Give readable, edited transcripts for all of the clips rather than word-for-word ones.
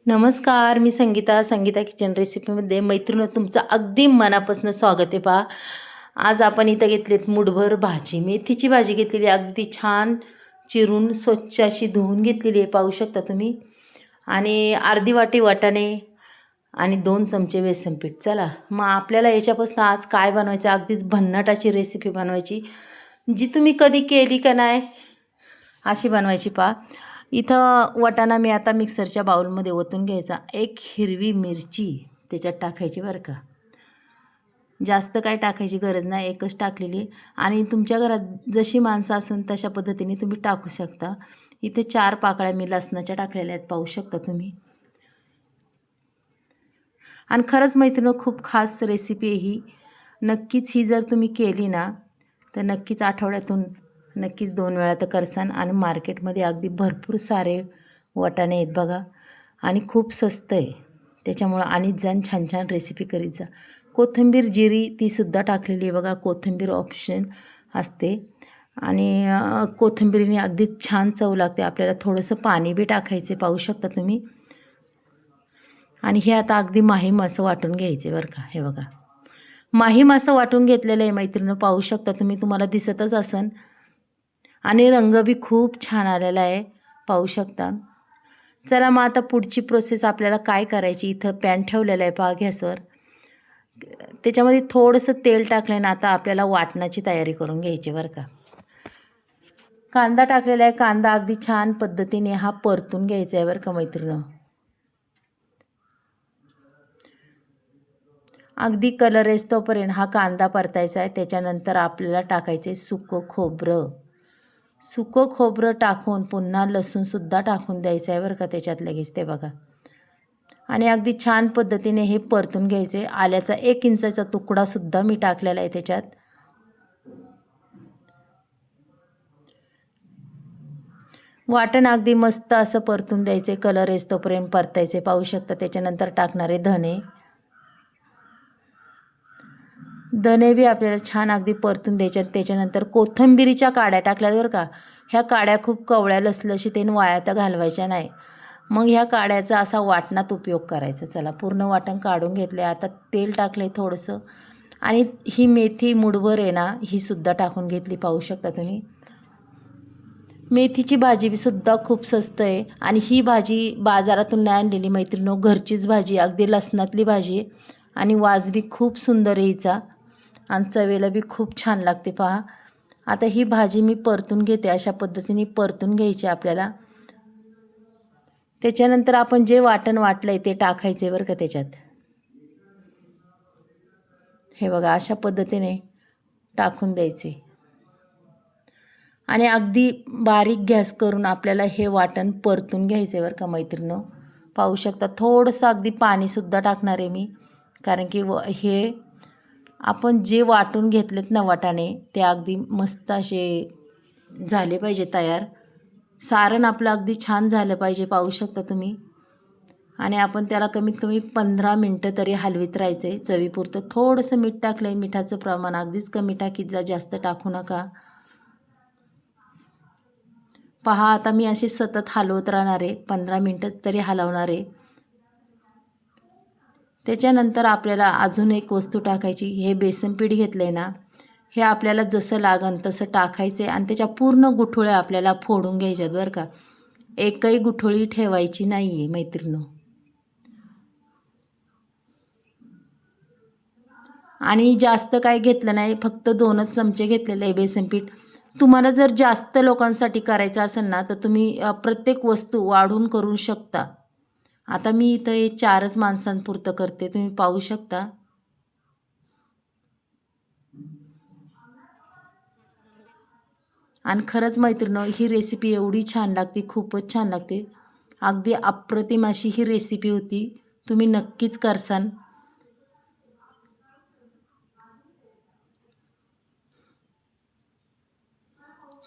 नमस्कार, मी संगीता किचन रेसिपीमध्ये मैत्रिणी तुमचं अगदी मनापासून स्वागत आहे. पहा, आज आपण इथं घेतलेत मूठभर भाजी, मेथीची भाजी घेतलेली अगदी छान चिरून स्वच्छ अशी धुवून घेतलेली आहे, पाहू शकता तुम्ही. आणि अर्धी वाटी वाटाणे आणि 2 चमचे बेसन पीठ. चला मग आपल्याला याच्यापासून आज काय बनवायचं, अगदीच भन्नाटाची रेसिपी बनवायची, जी तुम्ही कधी केली का नाही अशी बनवायची. पहा, इथं वाटाणा मी आता मिक्सरच्या बाउलमध्ये ओतून घ्यायचा. एक हिरवी मिरची त्याच्यात टाकायची बरं का, जास्त काय टाकायची गरज नाही, एकच टाकलेली. आणि तुमच्या घरात जशी माणसं असेल तशा पद्धतीने तुम्ही टाकू शकता. इथे 4 पाकळ्या मी लसणाच्या टाकलेल्या आहेत, पाहू शकता तुम्ही. आणि खरंच मैत्रिणी, खूप खास रेसिपी आहे ही. नक्कीच ही जर तुम्ही केली ना तर नक्कीच आठवड्यातून नक्कीच 2 वेळा तर करसान. आणि मार्केटमध्ये अगदी भरपूर सारे वाटाणे आहेत बघा, आणि खूप स्वस्त आहे. त्याच्यामुळं आणि छान छान रेसिपी करीत जा. कोथिंबीर जिरी तीसुद्धा टाकलेली आहे बघा, कोथिंबीर ऑप्शन असते. आणि कोथिंबीरीने अगदी छान चव लागते. आपल्याला थोडंसं पाणी बी टाकायचे, पाहू शकता तुम्ही. आणि हे आता अगदी माहीम असं वाटून घ्यायचे बरं का. हे बघा, माहीम असं वाटून घेतलेलं आहे मैत्रिणी, पाहू शकता तुम्ही, तुम्हाला दिसतच असन. आणि रंग बी खूप छान आलेला आहे, पाहू शकता. चला मग आता पुढची प्रोसेस आपल्याला काय करायची. इथं पॅन ठेवलेलं आहे पहा गॅसवर, त्याच्यामध्ये थोडंसं तेल टाकलं ना. आता आपल्याला वाटणाची तयारी करून घ्यायची बरं का. कांदा टाकलेला आहे, कांदा अगदी छान पद्धतीने हा परतून घ्यायचा आहे बरं का मैत्रिणी. अगदी कलर येतोपर्यंत हा कांदा परतायचा आहे. त्याच्यानंतर आपल्याला टाकायचे सुकं खोबरं. सुकं खोबरं टाकून पुन्हा लसूणसुद्धा टाकून द्यायचं आहे बरं का त्याच्यात लगेच, ते बघा. आणि अगदी छान पद्धतीने हे परतून घ्यायचे. आल्याचा 1 इंचाचा तुकडासुद्धा मी टाकलेला आहे त्याच्यात. वाटण अगदी मस्त असं परतून द्यायचे, कलर येतोपर्यंत परतायचे, पाहू शकता. त्याच्यानंतर टाकणारे धने. धने बी आपल्याला छान अगदी परतून द्यायच्यात. त्याच्यानंतर कोथिंबीरीच्या काड्या टाकल्या बरं का. ह्या काड्या खूप कवळ्या लसलशीत वाया तर घालवायच्या नाही. मग ह्या काड्याचा असा वाटणात उपयोग करायचा. चला, पूर्ण वाटण काढून घेतले. आता तेल टाकले थोडंसं. आणि ही मेथी मूठभर आहे ना, ही सुद्धा टाकून घेतली, पाहू शकता तुम्ही. मेथीची भाजी बी सुद्धा खूप स्वस्त आहे. आणि ही भाजी बाजारातून नाही आणलेली मैत्रिणी, घरचीच भाजी, अगदी लसणातली भाजी आहे. आणि वास बी खूप सुंदर आहे हिचा, आणि चवेला बी खूप छान लागते. पहा, आता ही भाजी मी परतून घेते. अशा पद्धतीने परतून घ्यायची आपल्याला. त्याच्यानंतर आपण जे वाटण वाटलं आहे ते टाकायचे बरं का त्याच्यात. हे बघा, अशा पद्धतीने टाकून द्यायचे. आणि अगदी बारीक गॅस करून आपल्याला हे वाटण परतून घ्यायचं आहे बरं का मैत्रिणींनो. पाहू शकता, थोडंसं अगदी पाणीसुद्धा टाकणार आहे मी, कारण की हे आपण जे वाटून घेतलेत ना वाटाणे, ते अगदी मस्त असे झाले पाहिजे तयार. सारण आपलं अगदी छान झालं पाहिजे, पाहू शकता तुम्ही. आणि आपण त्याला कमीत कमी 15 मिनटं तरी हलवीत राहायचं आहे. चवीपुरतं थोडंसं मीठ टाकलं आहे, मिठाचं प्रमाण अगदीच कमी टाकीत जा, जास्त टाकू नका. पहा, आता मी अशी सतत हलवत राहणार आहे, 15 मिनटं तरी हलवणार आहे. त्याच्यानंतर आपल्याला अजून एक वस्तू टाकायची. हे बेसन पीठ घेतलं आहे ना, हे आपल्याला जसं लागन तसं टाकायचं आहे. आणि त्याच्या पूर्ण गुठळ्या आपल्याला फोडून घ्यायच्यात बरं का. एकही गुठळी ठेवायची नाही आहे मैत्रिणींनो. आणि जास्त काय घेतलं नाही, फक्त 2च चमचे घेतलेले आहे बेसन पीठ. तुम्हाला जर जास्त लोकांसाठी करायचं असेल ना, तर तुम्ही प्रत्येक वस्तू वाढून करू शकता. आता मी इथं हे 4च माणसांपुरतं करते, तुम्ही पाहू शकता. आणि खरंच मैत्रिणींनो, ही रेसिपी एवढी छान लागते, खूपच छान लागते. अगदी अप्रतिम अशी ही रेसिपी होती, तुम्ही नक्कीच करसान.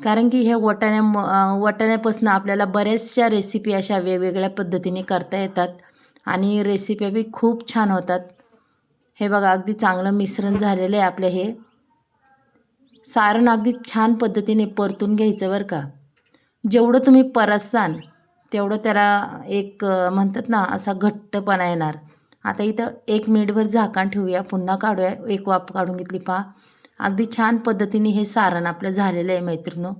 कारण की हे वाटाण्यापासून आपल्याला बऱ्याचशा रेसिपी अशा वेगवेगळ्या पद्धतीने करता येतात. आणि रेसिपी बी खूप छान होतात. हे बघा, अगदी चांगलं मिश्रण झालेलं आहे आपलं. हे सारण अगदी छान पद्धतीने परतून घ्यायचं बरं का. जेवढं तुम्ही परतसान तेवढं त्याला एक म्हणतात ना असा घट्टपणा येणार. आता इथं 1 मिनिटभर झाकण ठेवूया, पुन्हा काढूया. एक वाफ काढून घेतली पहा. अगदी छान पद्धतीने हे सारण आपलं झालेलं आहे मैत्रिणींनो.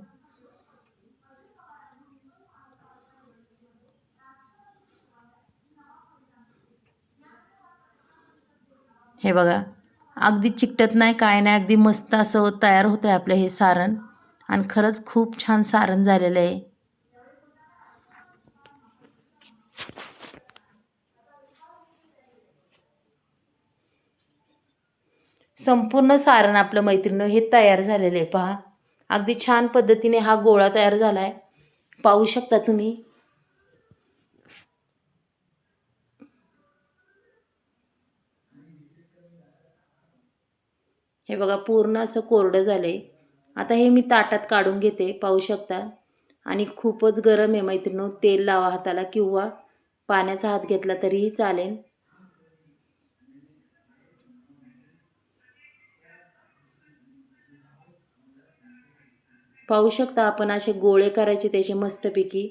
हे बघा, अगदी चिकटत नाही, काय नाही, अगदी मस्त असं तयार होतं आहे आपलं हे सारण. आणि खरंच खूप छान सारण झालेलं आहे. संपूर्ण सारण आपलं मैत्रिणींनो हे तयार झालेलं आहे पहा. अगदी छान पद्धतीने हा गोळा तयार झाला आहे, पाहू शकता तुम्ही. हे बघा पूर्ण असं कोरडं झालंय. आता हे मी ताटात काढून घेते, पाहू शकता. आणि खूपच गरम आहे मैत्रिणींनो. तेल लावा हाताला किंवा पाण्याचा हात घेतला तरीही चालेल. पाहू शकता आपण असे गोळे करायचे त्याचे मस्तपैकी.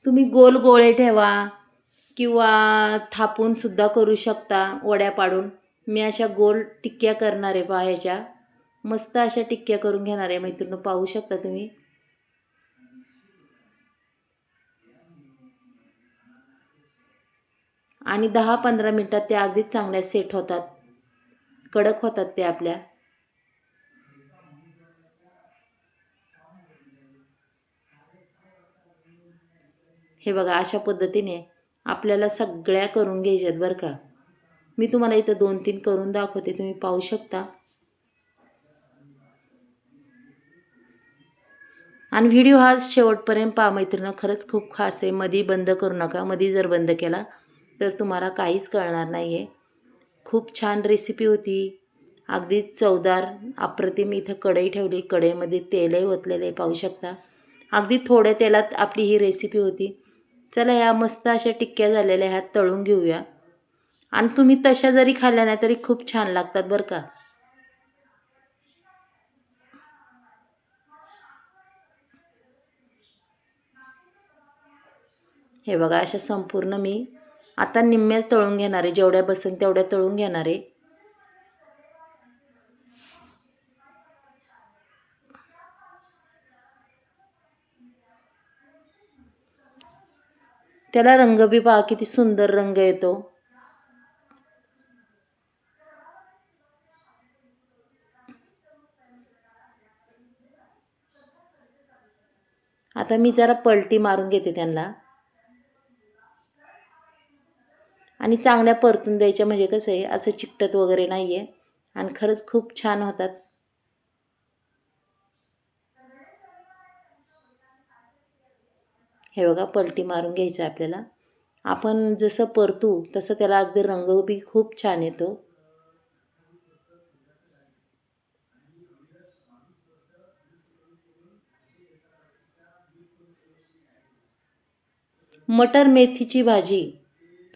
तुम्ही गोल गोळे ठेवा किंवा थापून सुद्धा करू शकता वड्या पाडून. मी अशा गोल टिक्क्या करणार आहे पहा ह्याच्या. मस्त अशा टिक्क्या करून घेणार आहे मैत्रिणींनो, पाहू शकता तुम्ही. आणि 10-15 मिनटात त्या अगदीच चांगल्या सेट होतात, कडक होतात ते आपल्या. हे बघा अशा पद्धतीने आपल्याला सगळ्या करून घ्यायच्यात बरं का. मी तुम्हाला इथं 2-3 करून दाखवते, तुम्ही पाहू शकता. आणि व्हिडिओ हा शेवटपर्यंत पहा मैत्रिणींनो, खरंच खूप खास आहे. मधी बंद करू नका, मधी जर बंद केला तर तुम्हाला काहीच कळणार नाही आहे. खूप छान रेसिपी होती, अगदी चवदार अप्रतिम. इथं कढई ठेवली, कढईमध्ये तेलही ओतलेलं आहे, पाहू शकता. अगदी थोड्या तेलात आपली ही रेसिपी होती. चला ह्या मस्त अशा टिक्क्या झालेल्या ह्या तळून घेऊया. आणि तुम्ही तशा जरी खाल्ल्या नाही तरी खूप छान लागतात बरं का. हे बघा अशा संपूर्ण मी आता निम्म्या तळून घेणार आहे, जेवढ्या बसन तेवढ्या तळून घेणार आहे. त्याला रंग बी पहा किती सुंदर रंग येतो. आता मी जरा पलटी मारून घेते त्यांना. आणि चांगल्या परतून द्यायच्या, म्हणजे कसं आहे असं चिकटत वगैरे नाही आहे. आणि खरंच खूप छान होतात. हे बघा पलटी मारून घ्यायचं आपल्याला. आपण जसं परतू तसं त्याला अगदी रंग बी खूप छान येतो. मटर मेथीची भाजी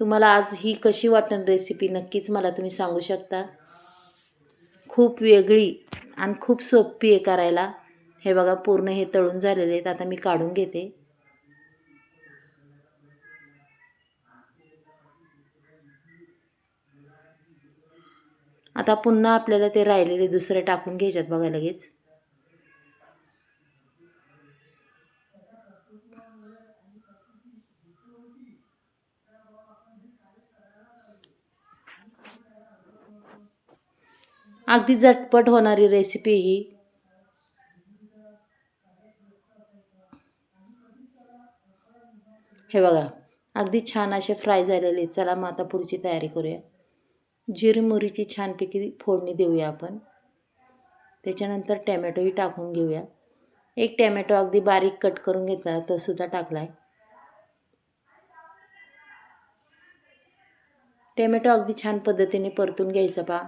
तुम्हाला आज ही कशी वाटेल रेसिपी, नक्कीच मला तुम्ही सांगू शकता. खूप वेगळी आणि खूप सोपी आहे करायला. हे बघा पूर्ण हे तळून झालेले आहेत, आता मी काढून घेते. आता पुन्हा आपल्याला ते राहिलेले दुसरे टाकून घ्यायच्यात बघा लगेच. अगदी झटपट होणारी रेसिपी ही. हे बघा अगदी छान असे फ्राय झालेले. चला मग आता पुढची तयारी करूया. जिरी मोहरीची छानपैकी फोडणी देऊया आपण. त्याच्यानंतर टॅमॅटोही टाकून घेऊया. एक टॅमॅटो अगदी बारीक कट करून घेतला, तो सुद्धा टाकला आहे. टॅमॅटो अगदी छान पद्धतीने परतून घ्यायचा पहा.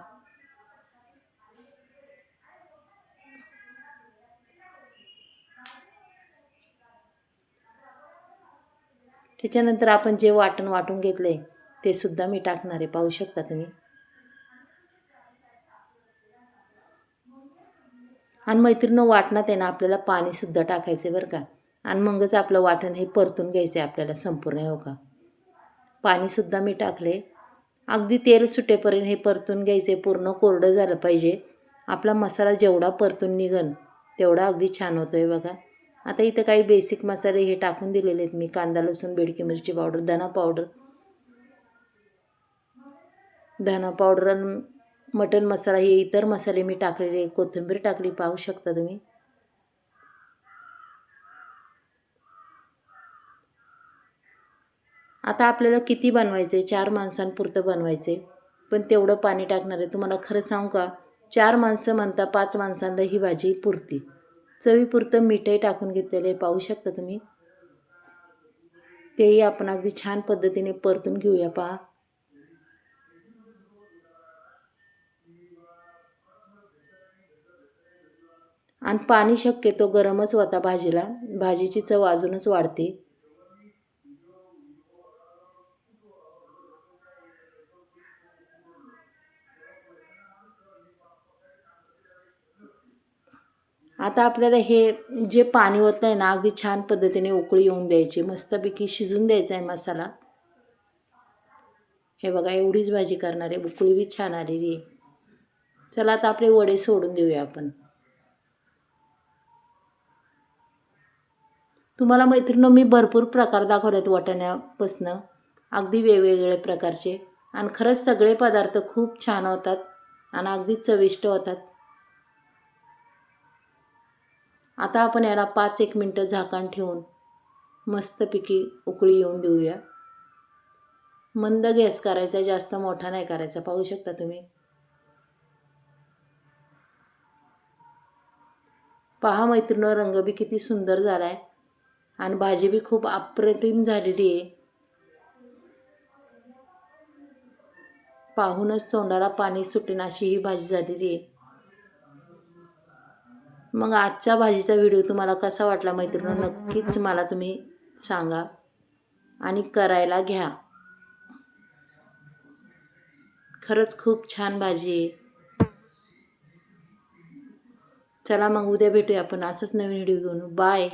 त्याच्यानंतर आपण जे वाटण वाटून घेतले ते सुद्धा मी टाकणार आहे, पाहू शकता तुम्ही. आणि मैत्रिणींनो वाटणात आहे ना आपल्याला पाणीसुद्धा टाकायचं बरं का. आणि मगच आपलं वाटण हे परतून घ्यायचं आहे आपल्याला संपूर्ण. हो का, पाणीसुद्धा मी टाकले. अगदी तेल सुटेपर्यंत हे परतून घ्यायचे. पूर्ण कोरडं झालं पाहिजे. आपला मसाला जेवढा परतून निघन तेवढा अगदी छान होतो आहे बघा. आता इथं काही बेसिक मसाले हे टाकून दिलेले आहेत मी. कांदा लसूण बेडकी मिरची पावडर, धना पावडर आणि मटण मसाला हे इतर मसाले मी टाकलेले. कोथिंबीर टाकली, पाहू शकता तुम्ही. आता आपल्याला किती बनवायचं आहे? 4 माणसांपुरतं बनवायचं आहे, पण तेवढं पाणी टाकणार आहे. तुम्हाला खरं सांगू का, 4 माणसं म्हणता 5 माणसांना ही भाजी पुरती. चवीपुरतं मीठही टाकून घेतलेलं आहे, पाहू शकता तुम्ही. तेही आपण अगदी छान पद्धतीने परतून घेऊया. पहा, आणि पाणी शक्यतो गरमच होता भाजीला. भाजीची चव अजूनच वाढते. आता आपल्याला हे जे पाणी होतं आहे ना, अगदी छान पद्धतीने उकळी येऊन द्यायची. मस्तपैकी शिजून द्यायचा आहे मसाला. हे बघा, एवढीच भाजी करणार आहे. उकळी बी छान आलेली आहे. चला आता आपले वडे सोडून देऊया आपण. तुम्हाला मैत्रिणी मी भरपूर प्रकार दाखवलेत वाटाण्यापासनं, अगदी वेगवेगळे प्रकारचे. आणि खरंच सगळे पदार्थ खूप छान होतात आणि अगदी चविष्ट होतात. आता आपण याला 5-1 मिनटं झाकण ठेवून मस्तपैकी उकळी येऊन देऊया. मंद गॅस करायचा, जास्त मोठा नाही करायचा. पाहू शकता तुम्ही. पहा मैत्रिणी, रंग बी किती सुंदर झाला आहे आणि भाजी बी खूप अप्रतिम झालेली आहे. पाहूनच तोंडाला पाणी सुटेन अशी ही भाजी झालेली आहे. मग आजच्या भाजीचा व्हिडिओ तुम्हाला कसा वाटला मैत्रिणी, नक्कीच मला तुम्ही सांगा आणि करायला घ्या. खरंच खूप छान भाजी आहे. चला मग उद्या भेटूया आपण असंच नवीन व्हिडिओ घेऊन. बाय.